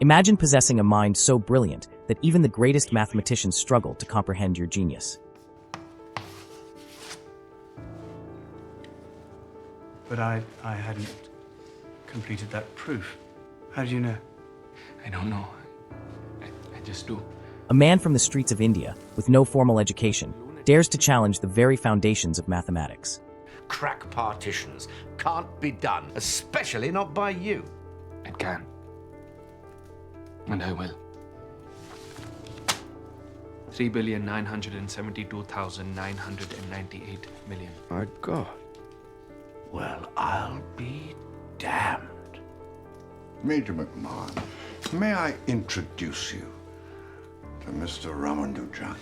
Imagine possessing a mind so brilliant that even the greatest mathematicians struggle to comprehend your genius. But I hadn't completed that proof. How do you know? I don't know. I just do. A man from the streets of India, with no formal education, dares to challenge the very foundations of mathematics. Crack partitions can't be done, especially not by you. It can. And I will. 3,972,998 million. My God. Well, I'll be damned. Major McMahon, may I introduce you to Mr. Ramanujan?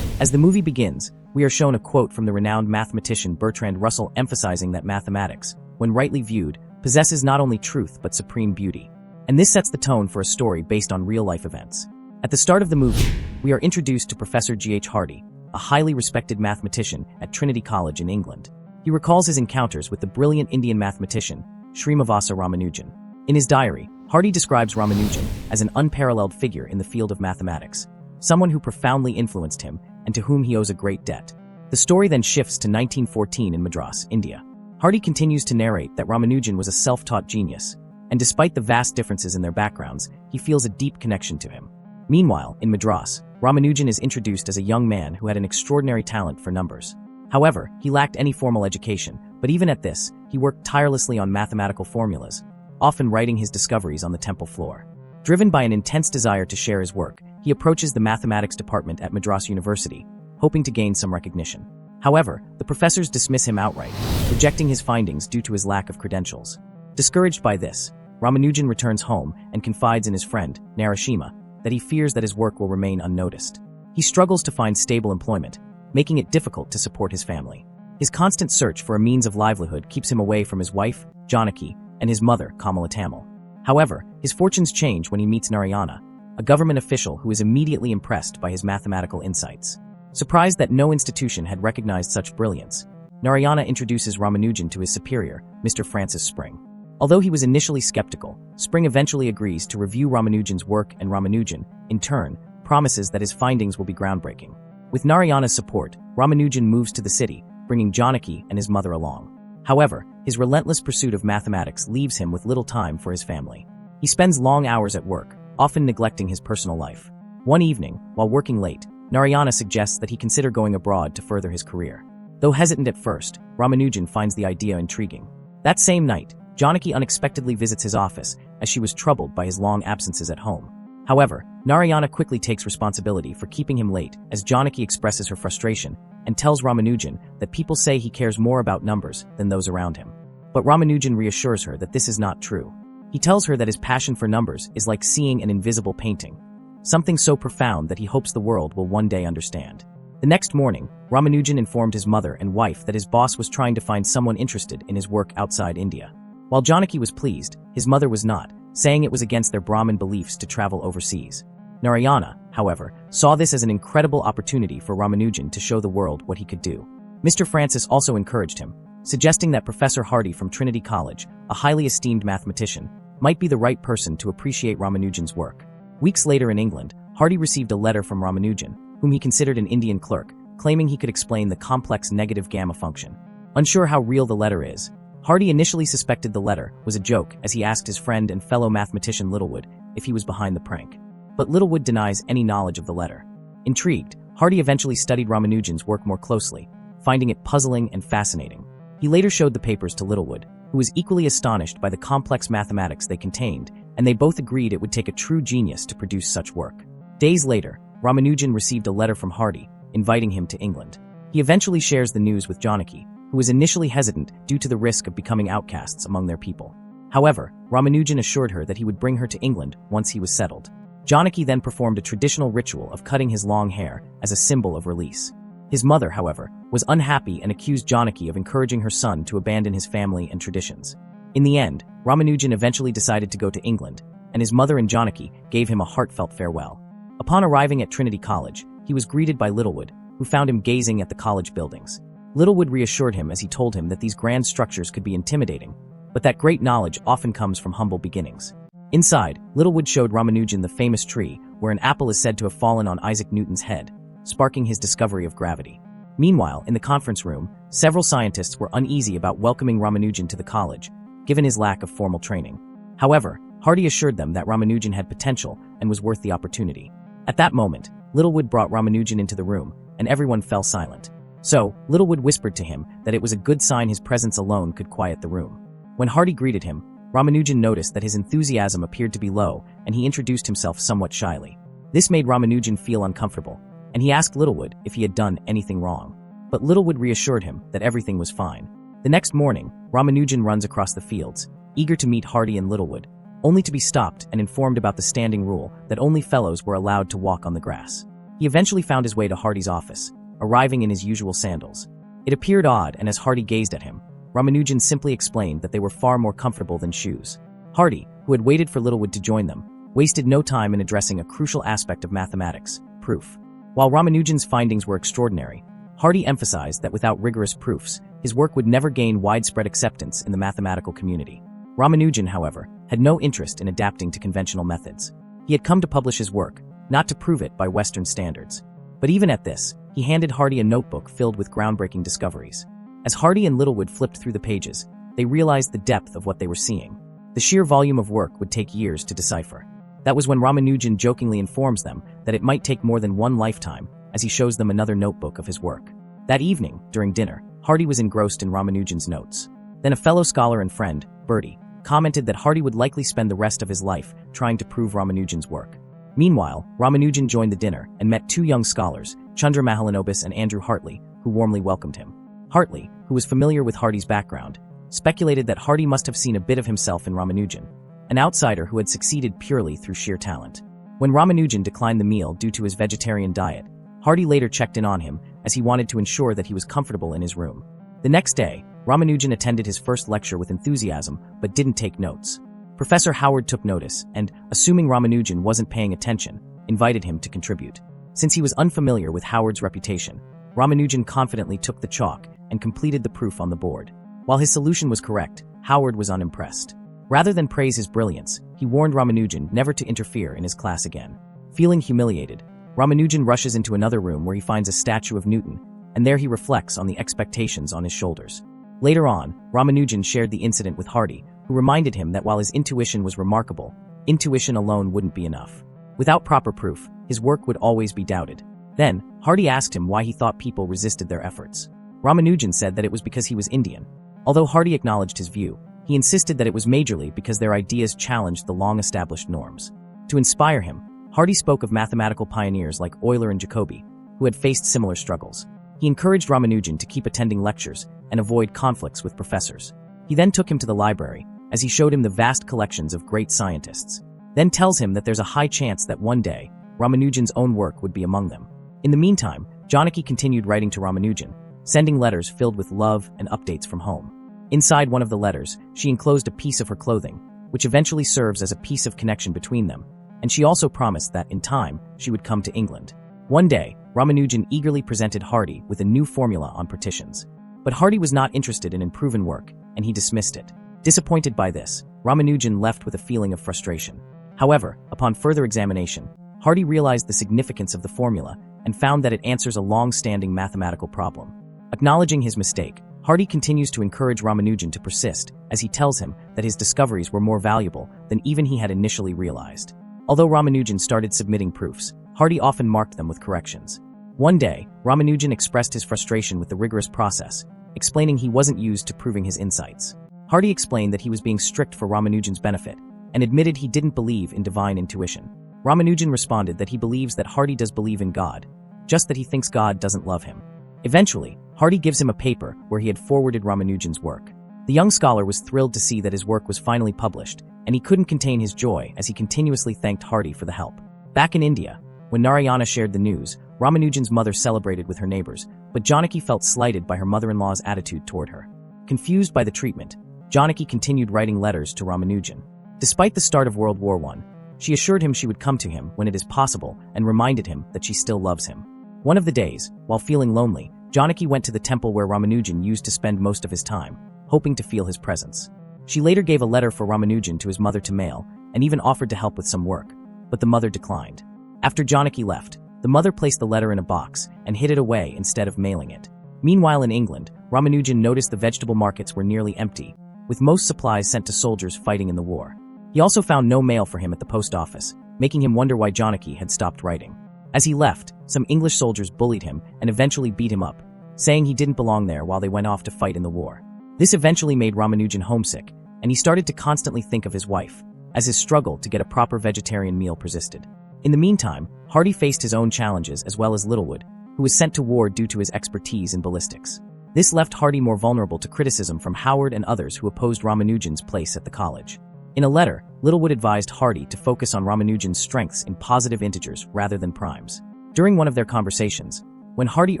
As the movie begins, we are shown a quote from the renowned mathematician Bertrand Russell emphasizing that mathematics, when rightly viewed, possesses not only truth but supreme beauty. And this sets the tone for a story based on real-life events. At the start of the movie, we are introduced to Professor G.H. Hardy, a highly respected mathematician at Trinity College in England. He recalls his encounters with the brilliant Indian mathematician, Srinivasa Ramanujan. In his diary, Hardy describes Ramanujan as an unparalleled figure in the field of mathematics, someone who profoundly influenced him and to whom he owes a great debt. The story then shifts to 1914 in Madras, India. Hardy continues to narrate that Ramanujan was a self-taught genius, and despite the vast differences in their backgrounds, he feels a deep connection to him. Meanwhile, in Madras, Ramanujan is introduced as a young man who had an extraordinary talent for numbers. However, he lacked any formal education, but even at this, he worked tirelessly on mathematical formulas, often writing his discoveries on the temple floor. Driven by an intense desire to share his work, he approaches the mathematics department at Madras University, hoping to gain some recognition. However, the professors dismiss him outright, rejecting his findings due to his lack of credentials. Discouraged by this, Ramanujan returns home and confides in his friend, Narasimha, that he fears that his work will remain unnoticed. He struggles to find stable employment, making it difficult to support his family. His constant search for a means of livelihood keeps him away from his wife, Janaki, and his mother, Kamala Tamil. However, his fortunes change when he meets Narayana, a government official who is immediately impressed by his mathematical insights. Surprised that no institution had recognized such brilliance, Narayana introduces Ramanujan to his superior, Mr. Francis Spring. Although he was initially skeptical, Spring eventually agrees to review Ramanujan's work, and Ramanujan, in turn, promises that his findings will be groundbreaking. With Narayana's support, Ramanujan moves to the city, bringing Janaki and his mother along. However, his relentless pursuit of mathematics leaves him with little time for his family. He spends long hours at work, often neglecting his personal life. One evening, while working late, Narayana suggests that he consider going abroad to further his career. Though hesitant at first, Ramanujan finds the idea intriguing. That same night, Janaki unexpectedly visits his office, as she was troubled by his long absences at home. However, Narayana quickly takes responsibility for keeping him late, as Janaki expresses her frustration and tells Ramanujan that people say he cares more about numbers than those around him. But Ramanujan reassures her that this is not true. He tells her that his passion for numbers is like seeing an invisible painting, something so profound that he hopes the world will one day understand. The next morning, Ramanujan informed his mother and wife that his boss was trying to find someone interested in his work outside India. While Janaki was pleased, his mother was not, saying it was against their Brahmin beliefs to travel overseas. Narayana, however, saw this as an incredible opportunity for Ramanujan to show the world what he could do. Mr. Francis also encouraged him, suggesting that Professor Hardy from Trinity College, a highly esteemed mathematician, might be the right person to appreciate Ramanujan's work. Weeks later in England, Hardy received a letter from Ramanujan, whom he considered an Indian clerk, claiming he could explain the complex negative gamma function. Unsure how real the letter is, Hardy initially suspected the letter was a joke as he asked his friend and fellow mathematician Littlewood if he was behind the prank. But Littlewood denies any knowledge of the letter. Intrigued, Hardy eventually studied Ramanujan's work more closely, finding it puzzling and fascinating. He later showed the papers to Littlewood, who was equally astonished by the complex mathematics they contained, and they both agreed it would take a true genius to produce such work. Days later, Ramanujan received a letter from Hardy, inviting him to England. He eventually shares the news with Janaki, who was initially hesitant due to the risk of becoming outcasts among their people. However, Ramanujan assured her that he would bring her to England once he was settled. Janaki then performed a traditional ritual of cutting his long hair as a symbol of release. His mother, however, was unhappy and accused Janaki of encouraging her son to abandon his family and traditions. In the end, Ramanujan eventually decided to go to England, and his mother and Janaki gave him a heartfelt farewell. Upon arriving at Trinity College, he was greeted by Littlewood, who found him gazing at the college buildings. Littlewood reassured him as he told him that these grand structures could be intimidating, but that great knowledge often comes from humble beginnings. Inside, Littlewood showed Ramanujan the famous tree where an apple is said to have fallen on Isaac Newton's head, sparking his discovery of gravity. Meanwhile, in the conference room, several scientists were uneasy about welcoming Ramanujan to the college, given his lack of formal training. However, Hardy assured them that Ramanujan had potential and was worth the opportunity. At that moment, Littlewood brought Ramanujan into the room, and everyone fell silent. So, Littlewood whispered to him that it was a good sign his presence alone could quiet the room. When Hardy greeted him, Ramanujan noticed that his enthusiasm appeared to be low, and he introduced himself somewhat shyly. This made Ramanujan feel uncomfortable, and he asked Littlewood if he had done anything wrong. But Littlewood reassured him that everything was fine. The next morning, Ramanujan runs across the fields, eager to meet Hardy and Littlewood, only to be stopped and informed about the standing rule that only fellows were allowed to walk on the grass. He eventually found his way to Hardy's office, arriving in his usual sandals. It appeared odd, and as Hardy gazed at him, Ramanujan simply explained that they were far more comfortable than shoes. Hardy, who had waited for Littlewood to join them, wasted no time in addressing a crucial aspect of mathematics, proof. While Ramanujan's findings were extraordinary, Hardy emphasized that without rigorous proofs, his work would never gain widespread acceptance in the mathematical community. Ramanujan, however, had no interest in adapting to conventional methods. He had come to publish his work, not to prove it by Western standards. But even at this, he handed Hardy a notebook filled with groundbreaking discoveries. As Hardy and Littlewood flipped through the pages, they realized the depth of what they were seeing. The sheer volume of work would take years to decipher. That was when Ramanujan jokingly informs them that it might take more than one lifetime, as he shows them another notebook of his work. That evening, during dinner, Hardy was engrossed in Ramanujan's notes. Then a fellow scholar and friend, Bertie, commented that Hardy would likely spend the rest of his life trying to prove Ramanujan's work. Meanwhile, Ramanujan joined the dinner and met two young scholars, Chandra Mahalanobis and Andrew Hartley, who warmly welcomed him. Hartley, who was familiar with Hardy's background, speculated that Hardy must have seen a bit of himself in Ramanujan, an outsider who had succeeded purely through sheer talent. When Ramanujan declined the meal due to his vegetarian diet, Hardy later checked in on him as he wanted to ensure that he was comfortable in his room. The next day, Ramanujan attended his first lecture with enthusiasm but didn't take notes. Professor Howard took notice and, assuming Ramanujan wasn't paying attention, invited him to contribute. Since he was unfamiliar with Howard's reputation, Ramanujan confidently took the chalk and completed the proof on the board. While his solution was correct, Howard was unimpressed. Rather than praise his brilliance, he warned Ramanujan never to interfere in his class again. Feeling humiliated, Ramanujan rushes into another room where he finds a statue of Newton, and there he reflects on the expectations on his shoulders. Later on, Ramanujan shared the incident with Hardy, who reminded him that while his intuition was remarkable, intuition alone wouldn't be enough. Without proper proof, his work would always be doubted. Then, Hardy asked him why he thought people resisted their efforts. Ramanujan said that it was because he was Indian. Although Hardy acknowledged his view, he insisted that it was majorly because their ideas challenged the long-established norms. To inspire him, Hardy spoke of mathematical pioneers like Euler and Jacobi, who had faced similar struggles. He encouraged Ramanujan to keep attending lectures and avoid conflicts with professors. He then took him to the library, as he showed him the vast collections of great scientists. Then tells him that there's a high chance that one day, Ramanujan's own work would be among them. In the meantime, Janaki continued writing to Ramanujan, sending letters filled with love and updates from home. Inside one of the letters, she enclosed a piece of her clothing, which eventually serves as a piece of connection between them, and she also promised that, in time, she would come to England. One day, Ramanujan eagerly presented Hardy with a new formula on partitions. But Hardy was not interested in unproven work, and he dismissed it. Disappointed by this, Ramanujan left with a feeling of frustration. However, upon further examination, Hardy realized the significance of the formula and found that it answers a long-standing mathematical problem. Acknowledging his mistake, Hardy continues to encourage Ramanujan to persist, as he tells him that his discoveries were more valuable than even he had initially realized. Although Ramanujan started submitting proofs, Hardy often marked them with corrections. One day, Ramanujan expressed his frustration with the rigorous process, explaining he wasn't used to proving his insights. Hardy explained that he was being strict for Ramanujan's benefit, and admitted he didn't believe in divine intuition. Ramanujan responded that he believes that Hardy does believe in God, just that he thinks God doesn't love him. Eventually, Hardy gives him a paper where he had forwarded Ramanujan's work. The young scholar was thrilled to see that his work was finally published, and he couldn't contain his joy as he continuously thanked Hardy for the help. Back in India, when Narayana shared the news, Ramanujan's mother celebrated with her neighbors, but Janaki felt slighted by her mother-in-law's attitude toward her. Confused by the treatment, Janaki continued writing letters to Ramanujan. Despite the start of World War I, she assured him she would come to him when it is possible and reminded him that she still loves him. One of the days, while feeling lonely, Janaki went to the temple where Ramanujan used to spend most of his time, hoping to feel his presence. She later gave a letter for Ramanujan to his mother to mail, and even offered to help with some work, but the mother declined. After Janaki left, the mother placed the letter in a box and hid it away instead of mailing it. Meanwhile in England, Ramanujan noticed the vegetable markets were nearly empty, with most supplies sent to soldiers fighting in the war. He also found no mail for him at the post office, making him wonder why Janaki had stopped writing. As he left, some English soldiers bullied him and eventually beat him up, saying he didn't belong there while they went off to fight in the war. This eventually made Ramanujan homesick, and he started to constantly think of his wife, as his struggle to get a proper vegetarian meal persisted. In the meantime, Hardy faced his own challenges as well as Littlewood, who was sent to war due to his expertise in ballistics. This left Hardy more vulnerable to criticism from Howard and others who opposed Ramanujan's place at the college. In a letter, Littlewood advised Hardy to focus on Ramanujan's strengths in positive integers rather than primes. During one of their conversations, when Hardy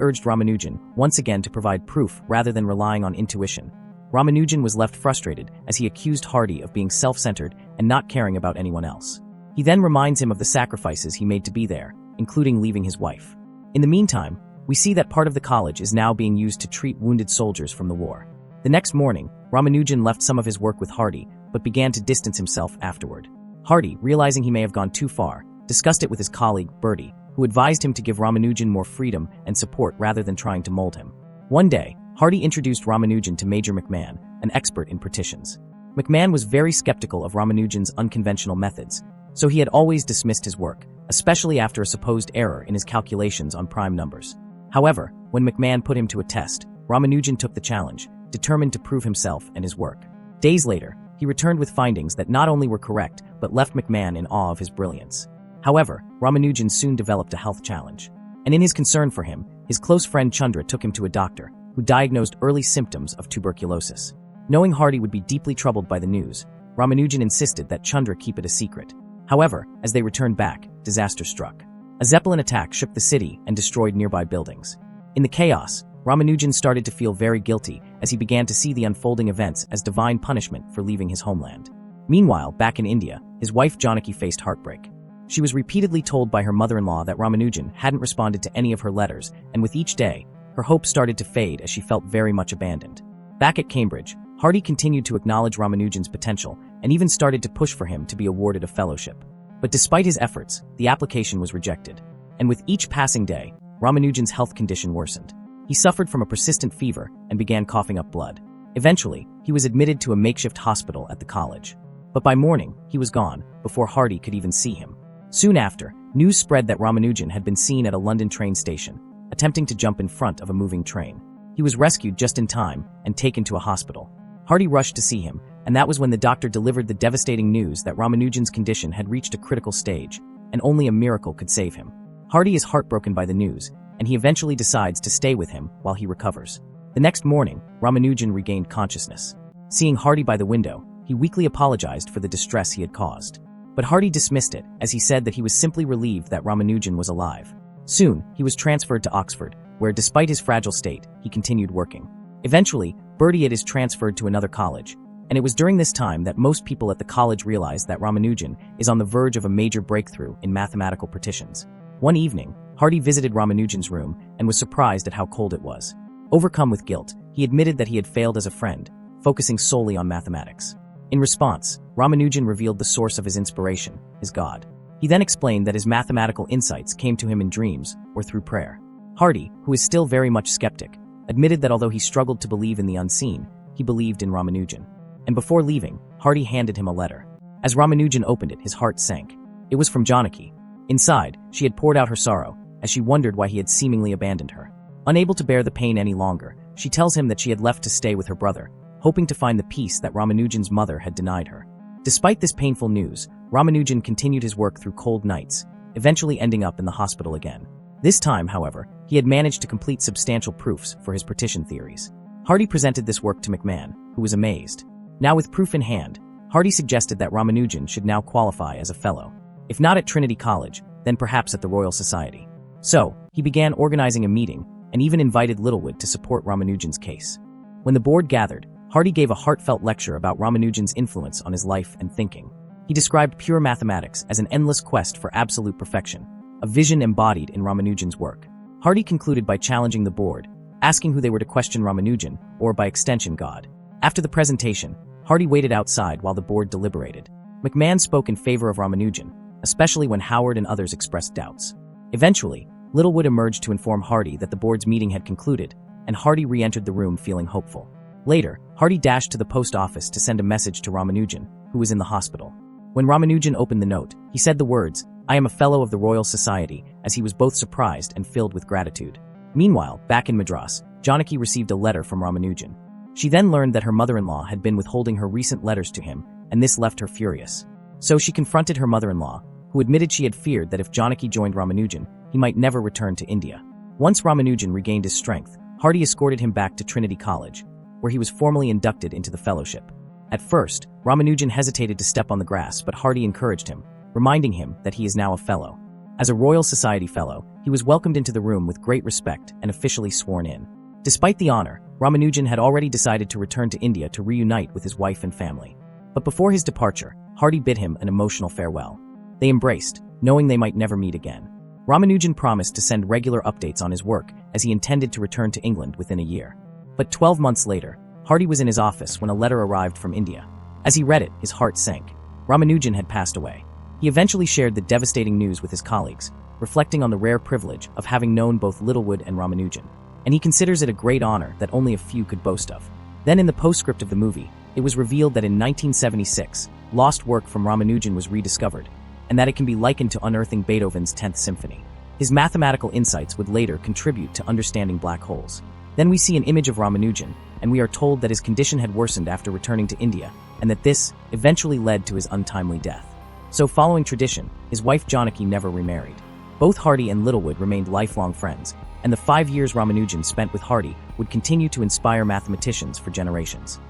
urged Ramanujan once again to provide proof rather than relying on intuition, Ramanujan was left frustrated as he accused Hardy of being self-centered and not caring about anyone else. He then reminds him of the sacrifices he made to be there, including leaving his wife. In the meantime, we see that part of the college is now being used to treat wounded soldiers from the war. The next morning, Ramanujan left some of his work with Hardy, but began to distance himself afterward. Hardy, realizing he may have gone too far, discussed it with his colleague, Bertie, who advised him to give Ramanujan more freedom and support rather than trying to mold him. One day, Hardy introduced Ramanujan to Major McMahon, an expert in partitions. McMahon was very skeptical of Ramanujan's unconventional methods, so he had always dismissed his work, especially after a supposed error in his calculations on prime numbers. However, when McMahon put him to a test, Ramanujan took the challenge, determined to prove himself and his work. Days later, he returned with findings that not only were correct, but left McMahon in awe of his brilliance. However, Ramanujan soon developed a health challenge, and in his concern for him, his close friend Chandra took him to a doctor, who diagnosed early symptoms of tuberculosis. Knowing Hardy would be deeply troubled by the news, Ramanujan insisted that Chandra keep it a secret. However, as they returned back, disaster struck. A Zeppelin attack shook the city and destroyed nearby buildings. In the chaos, Ramanujan started to feel very guilty as he began to see the unfolding events as divine punishment for leaving his homeland. Meanwhile, back in India, his wife Janaki faced heartbreak. She was repeatedly told by her mother-in-law that Ramanujan hadn't responded to any of her letters, and with each day, her hope started to fade as she felt very much abandoned. Back at Cambridge, Hardy continued to acknowledge Ramanujan's potential and even started to push for him to be awarded a fellowship. But despite his efforts, the application was rejected. And with each passing day, Ramanujan's health condition worsened. He suffered from a persistent fever and began coughing up blood. Eventually, he was admitted to a makeshift hospital at the college. But by morning, he was gone, before Hardy could even see him. Soon after, news spread that Ramanujan had been seen at a London train station, attempting to jump in front of a moving train. He was rescued just in time and taken to a hospital. Hardy rushed to see him, and that was when the doctor delivered the devastating news that Ramanujan's condition had reached a critical stage, and only a miracle could save him. Hardy is heartbroken by the news, and he eventually decides to stay with him while he recovers. The next morning, Ramanujan regained consciousness. Seeing Hardy by the window, he weakly apologized for the distress he had caused. But Hardy dismissed it, as he said that he was simply relieved that Ramanujan was alive. Soon, he was transferred to Oxford, where despite his fragile state, he continued working. Eventually, Bertie is transferred to another college, and it was during this time that most people at the college realized that Ramanujan is on the verge of a major breakthrough in mathematical partitions. One evening, Hardy visited Ramanujan's room and was surprised at how cold it was. Overcome with guilt, he admitted that he had failed as a friend, focusing solely on mathematics. In response, Ramanujan revealed the source of his inspiration, his God. He then explained that his mathematical insights came to him in dreams or through prayer. Hardy, who is still very much skeptic, admitted that although he struggled to believe in the unseen, he believed in Ramanujan. And before leaving, Hardy handed him a letter. As Ramanujan opened it, his heart sank. It was from Janaki. Inside, she had poured out her sorrow, as she wondered why he had seemingly abandoned her. Unable to bear the pain any longer, she tells him that she had left to stay with her brother, hoping to find the peace that Ramanujan's mother had denied her. Despite this painful news, Ramanujan continued his work through cold nights, eventually ending up in the hospital again. This time, however, he had managed to complete substantial proofs for his partition theories. Hardy presented this work to McMahon, who was amazed. Now with proof in hand, Hardy suggested that Ramanujan should now qualify as a fellow. If not at Trinity College, then perhaps at the Royal Society. So, he began organizing a meeting and even invited Littlewood to support Ramanujan's case. When the board gathered, Hardy gave a heartfelt lecture about Ramanujan's influence on his life and thinking. He described pure mathematics as an endless quest for absolute perfection, a vision embodied in Ramanujan's work. Hardy concluded by challenging the board, asking who they were to question Ramanujan, or by extension God. After the presentation, Hardy waited outside while the board deliberated. McMahon spoke in favor of Ramanujan, especially when Howard and others expressed doubts. Eventually, Littlewood emerged to inform Hardy that the board's meeting had concluded, and Hardy re-entered the room feeling hopeful. Later, Hardy dashed to the post office to send a message to Ramanujan, who was in the hospital. When Ramanujan opened the note, he said the words, "I am a fellow of the Royal Society," as he was both surprised and filled with gratitude. Meanwhile, back in Madras, Janaki received a letter from Ramanujan. She then learned that her mother-in-law had been withholding her recent letters to him, and this left her furious. So she confronted her mother-in-law, who admitted she had feared that if Janaki joined Ramanujan, he might never return to India. Once Ramanujan regained his strength, Hardy escorted him back to Trinity College, where he was formally inducted into the fellowship. At first, Ramanujan hesitated to step on the grass, but Hardy encouraged him, reminding him that he is now a fellow. As a Royal Society fellow, he was welcomed into the room with great respect and officially sworn in. Despite the honor, Ramanujan had already decided to return to India to reunite with his wife and family. But before his departure, Hardy bid him an emotional farewell. They embraced, knowing they might never meet again. Ramanujan promised to send regular updates on his work, as he intended to return to England within a year. But 12 months later, Hardy was in his office when a letter arrived from India. As he read it, his heart sank. Ramanujan had passed away. He eventually shared the devastating news with his colleagues, reflecting on the rare privilege of having known both Littlewood and Ramanujan. And he considers it a great honor that only a few could boast of. Then in the postscript of the movie, it was revealed that in 1976, lost work from Ramanujan was rediscovered, and that it can be likened to unearthing Beethoven's 10th Symphony. His mathematical insights would later contribute to understanding black holes. Then we see an image of Ramanujan, and we are told that his condition had worsened after returning to India, and that this eventually led to his untimely death. So following tradition, his wife Janaki never remarried. Both Hardy and Littlewood remained lifelong friends, and the 5 years Ramanujan spent with Hardy would continue to inspire mathematicians for generations.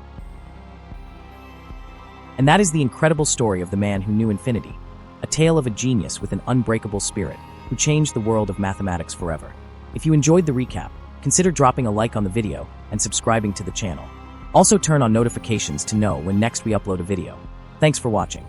And that is the incredible story of the man who knew infinity, a tale of a genius with an unbreakable spirit who changed the world of mathematics forever. If you enjoyed the recap, consider dropping a like on the video and subscribing to the channel. Also turn on notifications to know when next we upload a video. Thanks for watching.